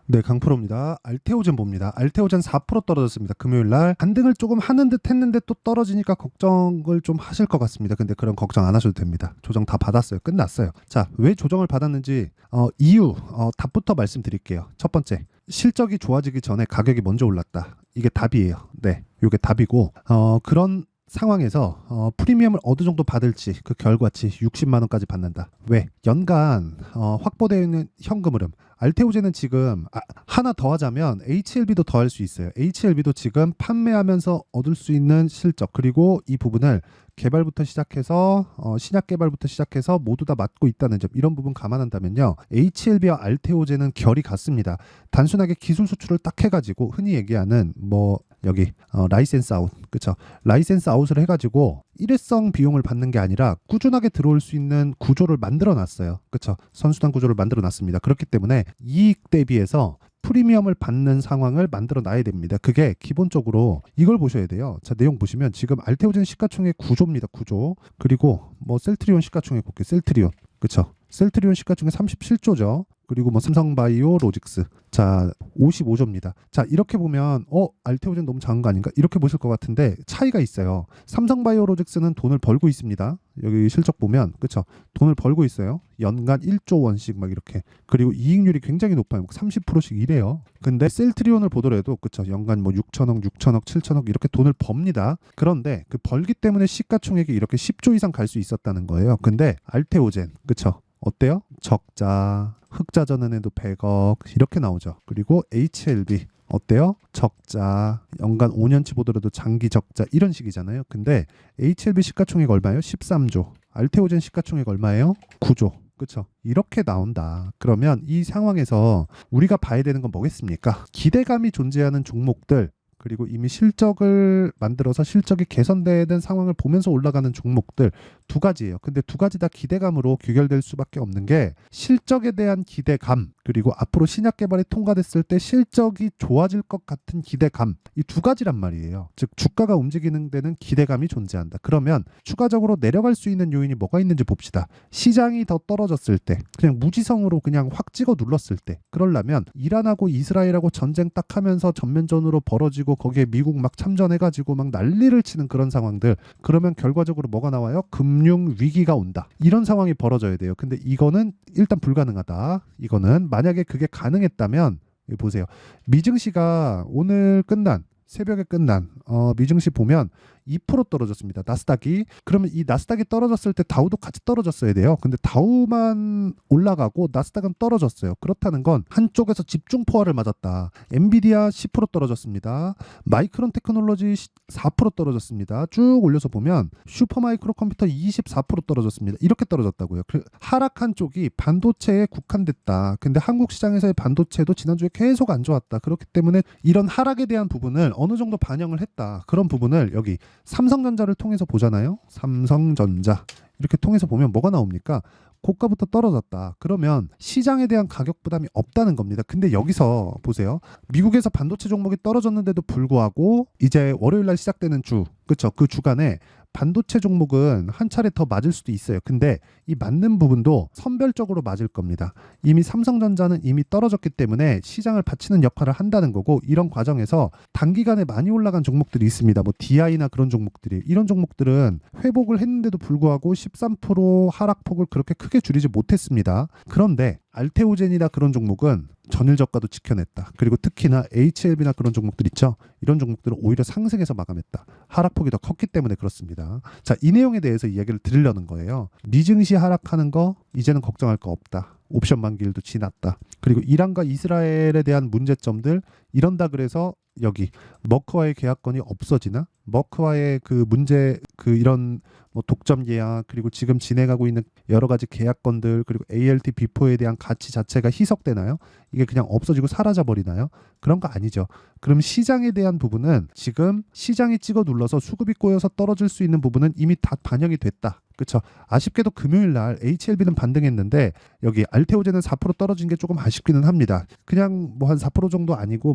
네, 강프로입니다. 알테오젠 봅니다. 알테오젠 4% 떨어졌습니다. 금요일 날 반등을 조금 하는 듯 했는데 또 떨어지니까 걱정을 좀 하실 것 같습니다. 근데 그런 걱정 안 하셔도 됩니다. 조정 다 받았어요. 끝났어요. 자, 왜 조정을 받았는지 이유 답부터 말씀드릴게요. 첫 번째, 실적이 좋아지기 전에 가격이 먼저 올랐다. 이게 답이에요. 네, 이게 답이고 그런 상황에서 프리미엄을 어느 정도 받을지 그 결과치 60만 원까지 받는다. 왜? 연간 확보되어 있는 현금 흐름. 알테오젠은 지금 하나 더 하자면 HLB도 더 할 수 있어요. HLB도 지금 판매하면서 얻을 수 있는 실적, 그리고 이 부분을 개발부터 시작해서 신약 개발부터 시작해서 모두 다 맡고 있다는 점, 이런 부분 감안한다면요, HLB와 알테오젠은 결이 같습니다. 단순하게 기술 수출을 딱 해가지고 흔히 얘기하는 여기 라이센스 아웃, 그쵸? 라이센스 아웃을 해가지고 일회성 비용을 받는 게 아니라 꾸준하게 들어올 수 있는 구조를 만들어 놨어요. 그쵸? 선수단 구조를 만들어 놨습니다. 그렇기 때문에 이익 대비해서 프리미엄을 받는 상황을 만들어 놔야 됩니다. 그게 기본적으로 이걸 보셔야 돼요. 자, 내용 보시면 지금 알테오젠 시가총액 구조입니다. 구조. 그리고 셀트리온 시가총액 볼게요. 셀트리온. 그쵸? 셀트리온 시가총액 37조죠. 그리고 삼성바이오 로직스. 자, 55조입니다. 자, 이렇게 보면 알테오젠 너무 작은 거 아닌가? 이렇게 보실 것 같은데 차이가 있어요. 삼성바이오 로직스는 돈을 벌고 있습니다. 여기 실적 보면, 그쵸? 돈을 벌고 있어요. 연간 1조 원씩 막 이렇게. 그리고 이익률이 굉장히 높아요. 30%씩 이래요. 근데 셀트리온을 보더라도, 그쵸? 연간 6천억, 6천억, 7천억 이렇게 돈을 법니다. 그런데 그 벌기 때문에 시가총액이 이렇게 10조 이상 갈 수 있었다는 거예요. 근데 알테오젠, 그쵸? 어때요? 적자, 흑자 전환에도 100억 이렇게 나오죠. 그리고 HLB 어때요? 적자, 연간 5년치 보더라도 장기 적자, 이런 식이잖아요. 근데 HLB 시가총액 얼마예요? 13조. 알테오젠 시가총액 얼마예요? 9조. 그쵸? 이렇게 나온다. 그러면 이 상황에서 우리가 봐야 되는 건 뭐겠습니까? 기대감이 존재하는 종목들, 그리고 이미 실적을 만들어서 실적이 개선되는 상황을 보면서 올라가는 종목들 두 가지예요. 근데 두 가지 다 기대감으로 귀결될 수밖에 없는 게, 실적에 대한 기대감, 그리고 앞으로 신약 개발이 통과됐을 때 실적이 좋아질 것 같은 기대감, 이 두 가지란 말이에요. 즉 주가가 움직이는 데는 기대감이 존재한다. 그러면 추가적으로 내려갈 수 있는 요인이 뭐가 있는지 봅시다. 시장이 더 떨어졌을 때, 그냥 무지성으로 그냥 확 찍어 눌렀을 때, 그러려면 이란하고 이스라엘하고 전쟁 딱 하면서 전면전으로 벌어지고 거기에 미국 막 참전해가지고 막 난리를 치는 그런 상황들, 그러면 결과적으로 뭐가 나와요? 금융 위기가 온다. 이런 상황이 벌어져야 돼요. 근데 이거는 일단 불가능하다. 이거는 만약에 그게 가능했다면, 여기 보세요. 미증시가 오늘 끝난, 새벽에 끝난 미증시 보면 2% 떨어졌습니다. 나스닥이. 그러면 이 나스닥이 떨어졌을 때 다우도 같이 떨어졌어야 돼요. 근데 다우만 올라가고 나스닥은 떨어졌어요. 그렇다는 건 한쪽에서 집중 포화를 맞았다. 엔비디아 10% 떨어졌습니다. 마이크론 테크놀로지 4% 떨어졌습니다. 쭉 올려서 보면 슈퍼마이크로 컴퓨터 24% 떨어졌습니다. 이렇게 떨어졌다고요. 하락한 쪽이 반도체에 국한됐다. 근데 한국 시장에서의 반도체도 지난주에 계속 안 좋았다. 그렇기 때문에 이런 하락에 대한 부분을 어느 정도 반영을 했다. 그런 부분을 여기 삼성전자를 통해서 보잖아요. 삼성전자 이렇게 통해서 보면 뭐가 나옵니까? 고가부터 떨어졌다. 그러면 시장에 대한 가격 부담이 없다는 겁니다. 근데 여기서 보세요. 미국에서 반도체 종목이 떨어졌는데도 불구하고 이제 월요일 날 시작되는 주, 그쵸? 그 주간에 반도체 종목은 한 차례 더 맞을 수도 있어요. 근데 이 맞는 부분도 선별적으로 맞을 겁니다. 이미 삼성전자는 이미 떨어졌기 때문에 시장을 받치는 역할을 한다는 거고, 이런 과정에서 단기간에 많이 올라간 종목들이 있습니다. DI나 그런 종목들이, 이런 종목들은 회복을 했는데도 불구하고 13% 하락폭을 그렇게 크게 줄이지 못했습니다. 그런데 알테오젠이나 그런 종목은 전일 저가도 지켜냈다. 그리고 특히나 HLB나 그런 종목들 있죠. 이런 종목들은 오히려 상승해서 마감했다. 하락폭이 더 컸기 때문에 그렇습니다. 자, 이 내용에 대해서 이야기를 드리려는 거예요. 미증시 하락하는 거 이제는 걱정할 거 없다. 옵션 만기일도 지났다. 그리고 이란과 이스라엘에 대한 문제점들, 이런다 그래서 여기 머크와의 계약권이 없어지나? 머크와의 그 문제, 이런 독점 예약, 그리고 지금 진행하고 있는 여러 가지 계약건들, 그리고 ALT 비포에 대한 가치 자체가 희석되나요? 이게 그냥 없어지고 사라져 버리나요? 그런 거 아니죠. 그럼 시장에 대한 부분은 지금 시장이 찍어 눌러서 수급이 꼬여서 떨어질 수 있는 부분은 이미 다 반영이 됐다. 그쵸. 아쉽게도 금요일 날 HLB는 반등했는데 여기 알테오젠은 4% 떨어진 게 조금 아쉽기는 합니다. 그냥 뭐 한 4% 정도 아니고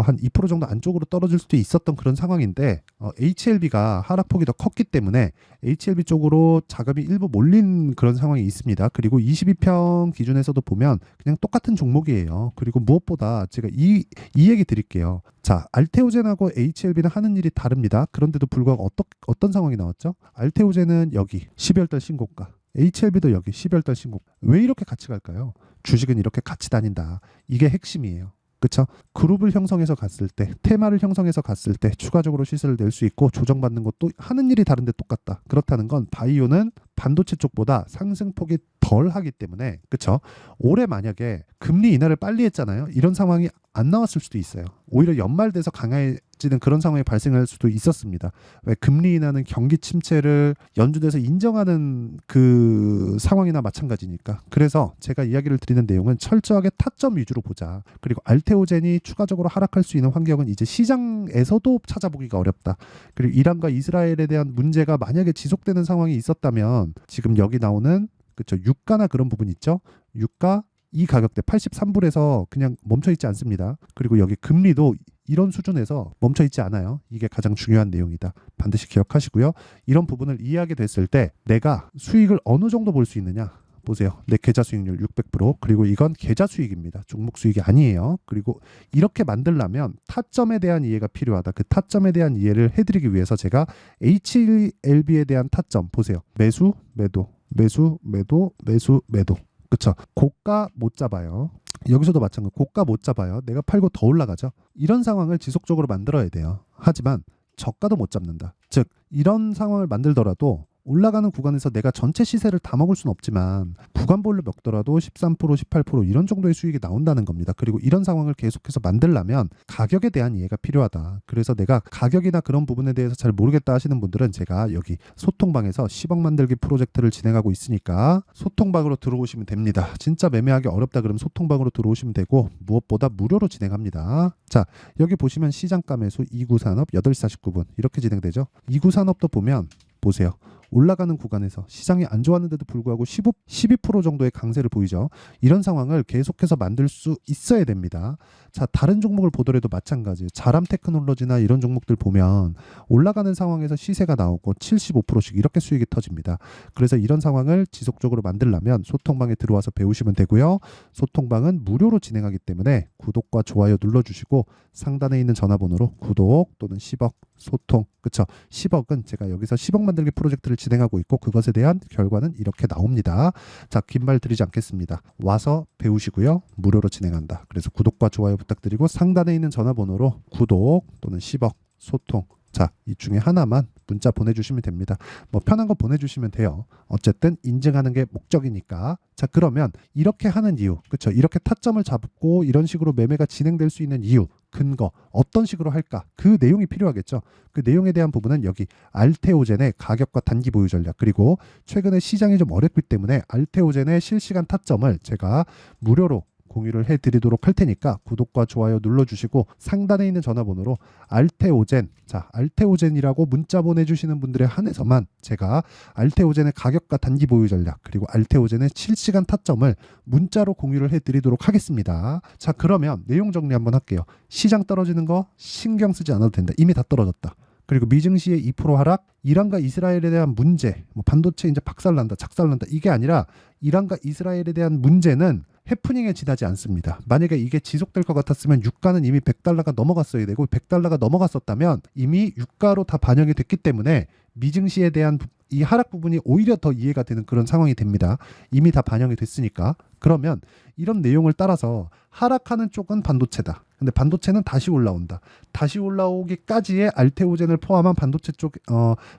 한 2% 정도 안쪽으로 떨어질 수도 있었던 그런 상황인데 HLB가 하락폭이 더 컸기 때문에 HLB 쪽으로 자금이 일부 몰린 그런 상황이 있습니다. 그리고 22평 기준에서도 보면 그냥 똑같은 종목이에요. 그리고 무엇보다 제가 이 얘기 드릴게요. 자, 알테오젠하고 HLB는 하는 일이 다릅니다. 그런데도 불구하고 어떤 상황이 나왔죠? 알테오젠은 여기 12월 달 신고가, HLB도 여기 12월 달 신고가. 왜 이렇게 같이 갈까요? 주식은 이렇게 같이 다닌다. 이게 핵심이에요. 그쵸? 그룹을 형성해서 갔을 때, 테마를 형성해서 갔을 때 추가적으로 시세를 낼 수 있고 조정받는 것도 하는 일이 다른데 똑같다. 그렇다는 건 바이오는 반도체 쪽보다 상승폭이 덜 하기 때문에, 그쵸? 올해 만약에 금리 인하를 빨리 했잖아요. 이런 상황이 안 나왔을 수도 있어요. 오히려 연말 돼서 강해지는 그런 상황이 발생할 수도 있었습니다. 왜 금리 인하는 경기 침체를 연준에서 인정하는 그 상황이나 마찬가지니까. 그래서 제가 이야기를 드리는 내용은 철저하게 타점 위주로 보자. 그리고 알테오젠이 추가적으로 하락할 수 있는 환경은 이제 시장에서도 찾아보기가 어렵다. 그리고 이란과 이스라엘에 대한 문제가 만약에 지속되는 상황이 있었다면 지금 여기 나오는 그쵸 유가나 그런 부분 있죠. 유가 이 가격대 83불에서 그냥 멈춰 있지 않습니다. 그리고 여기 금리도 이런 수준에서 멈춰 있지 않아요. 이게 가장 중요한 내용이다. 반드시 기억하시고요. 이런 부분을 이해하게 됐을 때 내가 수익을 어느 정도 볼 수 있느냐. 보세요. 내 계좌 수익률 600%. 그리고 이건 계좌 수익입니다. 종목 수익이 아니에요. 그리고 이렇게 만들려면 타점에 대한 이해가 필요하다. 그 타점에 대한 이해를 해드리기 위해서 제가 HLB에 대한 타점 보세요. 매수, 매도, 매수, 매도, 매수, 매도. 그쵸. 고가 못 잡아요. 여기서도 마찬가지. 고가 못 잡아요. 내가 팔고 더 올라가죠. 이런 상황을 지속적으로 만들어야 돼요. 하지만 저가도 못 잡는다. 즉 이런 상황을 만들더라도 올라가는 구간에서 내가 전체 시세를 다 먹을 수는 없지만 구간별로 먹더라도 13%, 18% 이런 정도의 수익이 나온다는 겁니다. 그리고 이런 상황을 계속해서 만들려면 가격에 대한 이해가 필요하다. 그래서 내가 가격이나 그런 부분에 대해서 잘 모르겠다 하시는 분들은 제가 여기 소통방에서 10억 만들기 프로젝트를 진행하고 있으니까 소통방으로 들어오시면 됩니다. 진짜 매매하기 어렵다 그러면 소통방으로 들어오시면 되고 무엇보다 무료로 진행합니다. 자, 여기 보시면 시장가 매수 2구산업 8시 49분 이렇게 진행되죠. 2구산업도 보면 보세요. 올라가는 구간에서 시장이 안 좋았는데도 불구하고 12% 정도의 강세를 보이죠. 이런 상황을 계속해서 만들 수 있어야 됩니다. 자, 다른 종목을 보더라도 마찬가지. 자람 테크놀로지나 이런 종목들 보면 올라가는 상황에서 시세가 나오고 75%씩 이렇게 수익이 터집니다. 그래서 이런 상황을 지속적으로 만들려면 소통방에 들어와서 배우시면 되고요. 소통방은 무료로 진행하기 때문에 구독과 좋아요 눌러주시고 상단에 있는 전화번호로 구독 또는 10억 소통 그쵸 10억은 제가 여기서 10억 만들기 프로젝트를 진행하고 있고 그것에 대한 결과는 이렇게 나옵니다. 자, 긴 말 드리지 않겠습니다. 와서 배우시고요. 무료로 진행한다. 그래서 구독과 좋아요 부탁드리고 상단에 있는 전화번호로 구독 또는 10억 소통 자, 이 중에 하나만 문자 보내주시면 됩니다. 뭐 편한 거 보내주시면 돼요. 어쨌든 인증하는 게 목적이니까. 자, 그러면 이렇게 하는 이유, 그렇죠? 이렇게 타점을 잡고 이런 식으로 매매가 진행될 수 있는 이유, 근거, 어떤 식으로 할까? 그 내용이 필요하겠죠. 그 내용에 대한 부분은 여기 알테오젠의 가격과 단기 보유 전략 그리고 최근에 시장이 좀 어렵기 때문에 알테오젠의 실시간 타점을 제가 무료로 공유를 해드리도록 할 테니까 구독과 좋아요 눌러주시고 상단에 있는 전화번호로 알테오젠 자 알테오젠이라고 문자 보내주시는 분들에 한해서만 제가 알테오젠의 가격과 단기 보유 전략 그리고 알테오젠의 실시간 타점을 문자로 공유를 해드리도록 하겠습니다. 자, 그러면 내용 정리 한번 할게요. 시장 떨어지는 거 신경 쓰지 않아도 된다. 이미 다 떨어졌다. 그리고 미증시의 2% 하락, 이란과 이스라엘에 대한 문제, 뭐 반도체 이제 박살난다, 작살난다 이게 아니라 이란과 이스라엘에 대한 문제는 해프닝에 지나지 않습니다. 만약에 이게 지속될 것 같았으면 유가는 이미 100달러가 넘어갔어야 되고 100달러가 넘어갔었다면 이미 유가로 다 반영이 됐기 때문에 미증시에 대한 이 하락 부분이 오히려 더 이해가 되는 그런 상황이 됩니다. 이미 다 반영이 됐으니까. 그러면 이런 내용을 따라서 하락하는 쪽은 반도체다. 근데 반도체는 다시 올라온다. 다시 올라오기까지의 알테오젠을 포함한 반도체 쪽,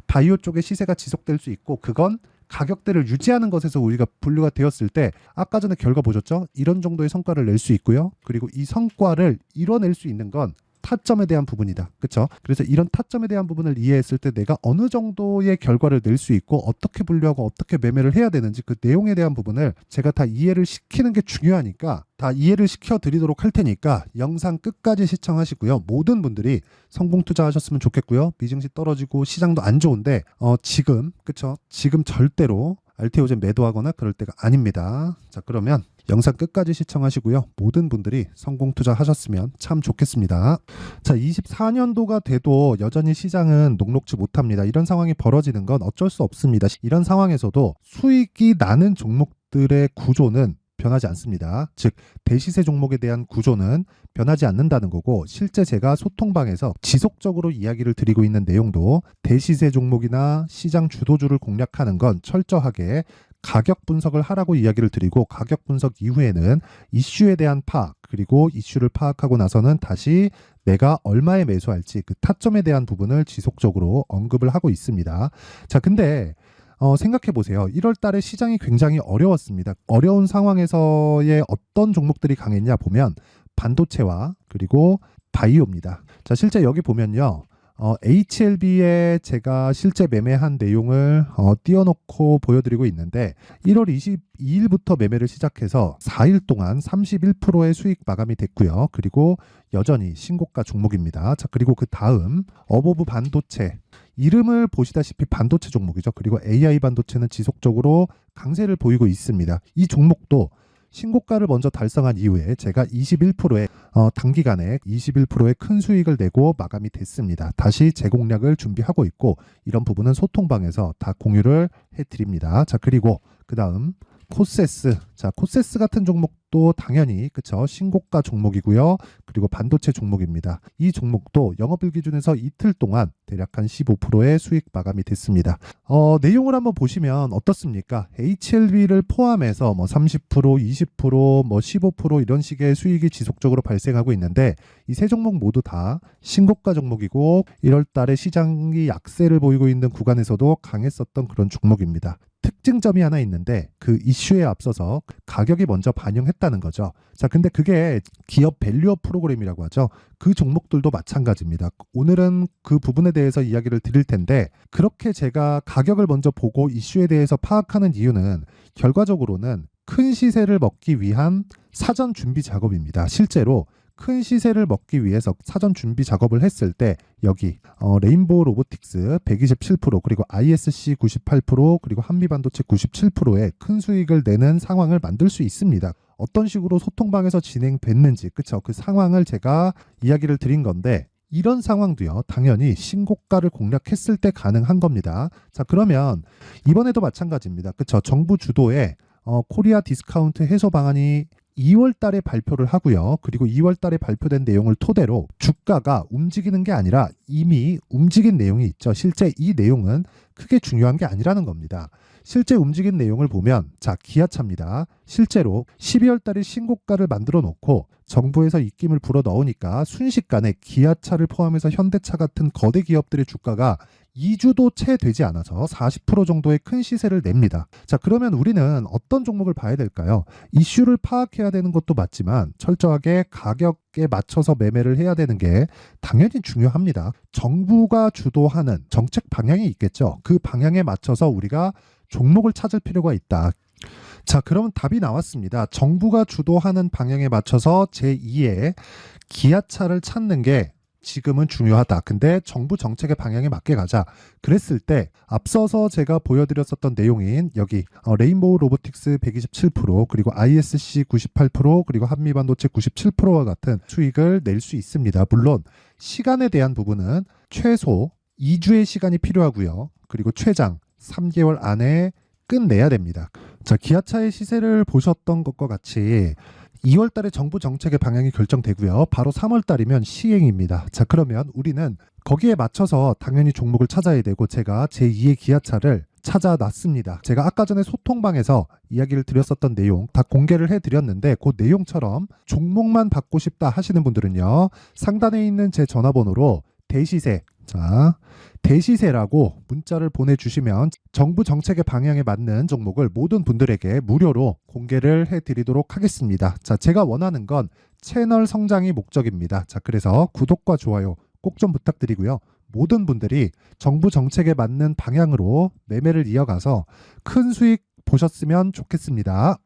바이오 쪽의 시세가 지속될 수 있고 그건 가격대를 유지하는 것에서 우리가 분류가 되었을 때 아까 전에 결과 보셨죠? 이런 정도의 성과를 낼 수 있고요. 그리고 이 성과를 이뤄낼 수 있는 건 타점에 대한 부분이다. 그렇죠? 그래서 이런 타점에 대한 부분을 이해했을 때 내가 어느 정도의 결과를 낼 수 있고 어떻게 분류하고 어떻게 매매를 해야 되는지 그 내용에 대한 부분을 제가 다 이해를 시키는 게 중요하니까 다 이해를 시켜 드리도록 할 테니까 영상 끝까지 시청하시고요. 모든 분들이 성공 투자하셨으면 좋겠고요. 미증시 떨어지고 시장도 안 좋은데 지금 그렇죠? 지금 절대로 알테오젠 매도하거나 그럴 때가 아닙니다. 자, 그러면 영상 끝까지 시청하시고요. 모든 분들이 성공 투자하셨으면 참 좋겠습니다. 자, 24년도가 돼도 여전히 시장은 녹록지 못합니다. 이런 상황이 벌어지는 건 어쩔 수 없습니다. 이런 상황에서도 수익이 나는 종목들의 구조는 변하지 않습니다. 즉 대시세 종목에 대한 구조는 변하지 않는다는 거고, 실제 제가 소통방에서 지속적으로 이야기를 드리고 있는 내용도 대시세 종목이나 시장 주도주를 공략하는 건 철저하게 가격 분석을 하라고 이야기를 드리고, 가격 분석 이후에는 이슈에 대한 파악, 그리고 이슈를 파악하고 나서는 다시 내가 얼마에 매수할지 그 타점에 대한 부분을 지속적으로 언급을 하고 있습니다. 자, 근데 생각해 보세요. 1월 달에 시장이 굉장히 어려웠습니다. 어려운 상황에서의 어떤 종목들이 강했냐 보면 반도체와 그리고 바이오입니다. 자, 실제 여기 보면요. HLB에 제가 실제 매매한 내용을 띄워놓고 보여드리고 있는데 1월 22일부터 매매를 시작해서 4일 동안 31%의 수익 마감이 됐고요. 그리고 여전히 신고가 종목입니다. 자, 그리고 그 다음 어보브 반도체, 이름을 보시다시피 반도체 종목이죠. 그리고 AI 반도체는 지속적으로 강세를 보이고 있습니다. 이 종목도 신고가를 먼저 달성한 이후에 제가 21%의 단기간에 21%의 큰 수익을 내고 마감이 됐습니다. 다시 재공략을 준비하고 있고, 이런 부분은 소통방에서 다 공유를 해드립니다. 자, 그리고 그 다음 코세스. 자, 코세스 같은 종목도 당연히 그쵸, 신고가 종목이고요. 그리고 반도체 종목입니다. 이 종목도 영업일 기준에서 이틀 동안 대략 한 15%의 수익 마감이 됐습니다. 내용을 한번 보시면 어떻습니까? HLB를 포함해서 30%, 20%, 15% 이런 식의 수익이 지속적으로 발생하고 있는데, 이 세 종목 모두 다 신고가 종목이고 1월 달에 시장이 약세를 보이고 있는 구간에서도 강했었던 그런 종목입니다. 특징점이 하나 있는데 그 이슈에 앞서서 가격이 먼저 반영했다는 거죠. 자, 근데 그게 기업 밸류업 프로그램이라고 하죠. 그 종목들도 마찬가지입니다. 오늘은 그 부분에 대해서 이야기를 드릴 텐데, 그렇게 제가 가격을 먼저 보고 이슈에 대해서 파악하는 이유는 결과적으로는 큰 시세를 먹기 위한 사전 준비 작업입니다. 실제로 큰 시세를 먹기 위해서 사전 준비 작업을 했을 때 여기 레인보우 로보틱스 127%, 그리고 ISC 98%, 그리고 한미반도체 97%의 큰 수익을 내는 상황을 만들 수 있습니다. 어떤 식으로 소통방에서 진행됐는지, 그쵸? 그 상황을 제가 이야기를 드린 건데, 이런 상황도요, 당연히 신고가를 공략했을 때 가능한 겁니다. 자, 그러면 이번에도 마찬가지입니다. 그쵸? 정부 주도의 코리아 디스카운트 해소 방안이 2월 달에 발표를 하고요. 그리고 2월 달에 발표된 내용을 토대로 주가가 움직이는 게 아니라 이미 움직인 내용이 있죠. 실제 이 내용은 크게 중요한 게 아니라는 겁니다. 실제 움직인 내용을 보면, 자, 기아차입니다. 실제로 12월 달에 신고가를 만들어 놓고 정부에서 입김을 불어 넣으니까 순식간에 기아차를 포함해서 현대차 같은 거대 기업들의 주가가 2주도 채 되지 않아서 40% 정도의 큰 시세를 냅니다. 자, 그러면 우리는 어떤 종목을 봐야 될까요? 이슈를 파악해야 되는 것도 맞지만 철저하게 가격에 맞춰서 매매를 해야 되는 게 당연히 중요합니다. 정부가 주도하는 정책 방향이 있겠죠. 그 방향에 맞춰서 우리가 종목을 찾을 필요가 있다. 자, 그러면 답이 나왔습니다. 정부가 주도하는 방향에 맞춰서 제2의 기아차를 찾는 게 지금은 중요하다. 근데 정부 정책의 방향에 맞게 가자. 그랬을 때 앞서서 제가 보여드렸었던 내용인 여기 레인보우 로보틱스 127%, 그리고 ISC 98%, 그리고 한미반도체 97%와 같은 수익을 낼 수 있습니다. 물론 시간에 대한 부분은 최소 2주의 시간이 필요하고요. 그리고 최장 3개월 안에 끝내야 됩니다. 자, 기아차의 시세를 보셨던 것과 같이 2월 달에 정부 정책의 방향이 결정되고요. 바로 3월 달이면 시행입니다. 자, 그러면 우리는 거기에 맞춰서 당연히 종목을 찾아야 되고, 제가 제2의 기아차를 찾아놨습니다. 제가 아까 전에 소통방에서 이야기를 드렸었던 내용 다 공개를 해드렸는데, 그 내용처럼 종목만 받고 싶다 하시는 분들은요, 상단에 있는 제 전화번호로 대시세 자, 대시세라고 문자를 보내주시면 정부 정책의 방향에 맞는 종목을 모든 분들에게 무료로 공개를 해드리도록 하겠습니다. 자, 제가 원하는 건 채널 성장이 목적입니다. 자, 그래서 구독과 좋아요 꼭 좀 부탁드리고요. 모든 분들이 정부 정책에 맞는 방향으로 매매를 이어가서 큰 수익 보셨으면 좋겠습니다.